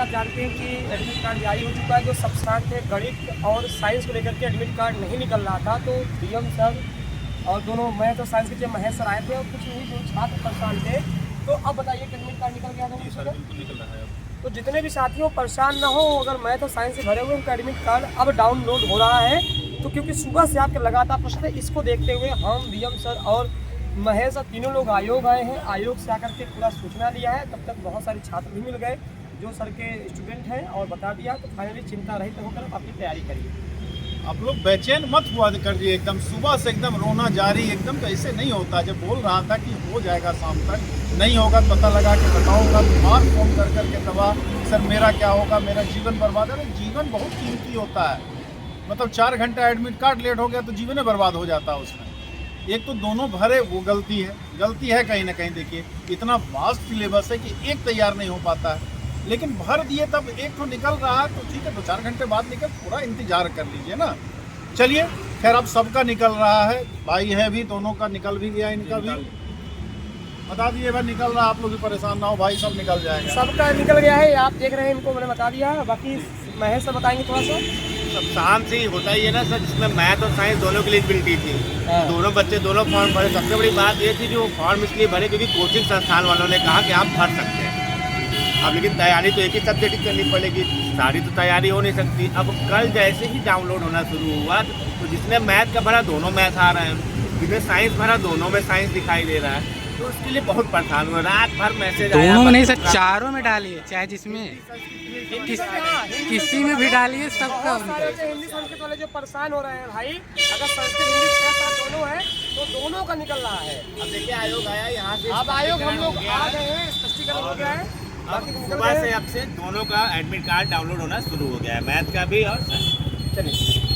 आप जानते हैं कि एडमिट कार्ड जारी हो चुका है। जो सब छात्र थे गणित और साइंस को लेकर के एडमिट कार्ड नहीं निकल रहा था, तो डीएम सर और दोनों मैथ और साइंस के महेश सर आए थे और कुछ नहीं जो छात्र परेशान थे। तो अब बताइए कि एडमिट कार्ड निकल गया था? निकल रहा है। तो जितने भी साथियों परेशान ना हो, अगर मैथ और साइंस से भरे हुए उनका एडमिट कार्ड अब डाउनलोड हो रहा है। तो क्योंकि सुबह से आपके लगातार प्रश्न है, इसको देखते हुए हम डीएम सर और महेश और तीनों लोग आयोग आए हैं। आयोग से आकर के पूरा सूचना लिया है। तब तक बहुत सारे छात्र भी मिल गए जो सर के स्टूडेंट हैं और बता दिया। तो फाइनली चिंता रहित होकर आप अपनी तैयारी करिए। आप लोग बेचैन मत हुआ करिए, एकदम सुबह से एकदम रोना जारी, एकदम तो ऐसे नहीं होता। जब बोल रहा था कि हो जाएगा शाम तक, नहीं होगा पता लगा के बताऊंगा, बार फोन कर करके दबा सर मेरा क्या होगा, मेरा जीवन बर्बाद है। जीवन बहुत कीमती होता है, मतलब 4 घंटा एडमिट कार्ड लेट हो गया तो जीवन ही बर्बाद हो जाता है उसमें। एक तो दोनों भरे वो गलती है कहीं ना कहीं। देखिए इतना वास्ट सिलेबस है कि एक तैयार नहीं हो पाता है, लेकिन भर दिए तब एक तो निकल रहा है तो ठीक है, 2-4 घंटे बाद निकल, थोड़ा इंतजार कर लीजिए ना। चलिए खैर अब सबका निकल रहा है, भाई है भी, दोनों का निकल भी गया, इनका भी बता दिए भाई निकल रहा। आप लोग भी परेशान ना हो भाई, सब निकल जाएगा। सबका निकल गया है, आप देख रहे हैं, इनको मैंने बता दिया। बाकी महेश सर बताएंगे थोड़ा सा। सब शाम से ही होता ही है ना सर, जिसमें मैथ और साइंस दोनों की एलिजिबिलिटी थी। दोनों बच्चे दोनों फॉर्म भरे। सबसे बड़ी बात ये थी जो फॉर्म इसलिए भरे क्योंकि कोचिंग संस्थान वालों ने कहा कि आप भर सकते हैं। अब लेकिन तैयारी तो एक ही सब्जेक्ट की करनी पड़ेगी, सारी तो तैयारी हो नहीं सकती। अब कल जैसे ही डाउनलोड होना शुरू हुआ तो जिसने मैथ का भरा दोनों मैथ आ रहे हैं, जिसने साइंस भरा दोनों में साइंस दिखाई दे रहा है। तो उसके लिए बहुत परेशान हुआ। रात भर मैसेज आया, दोनों में नहीं सर, चारों में डालिए, चाहे जिसमें किसी में भी डालिए, सबका बहुत सारे जो हिंदी संस्कृत वाले जो परेशान हो रहे हैं भाई, अगर संस्कृत हिंदी 6-7 दोनों है तो दोनों का निकल रहा है। अब देखिए आयोग आया यहाँ से, अब आयोग हम लोग आ गए हैं, स्पष्टीकरण हो गया है। अब सुबह से अब से दोनों का एडमिट कार्ड डाउनलोड होना शुरू हो गया है, मैथ का भी और साइंस। चलिए।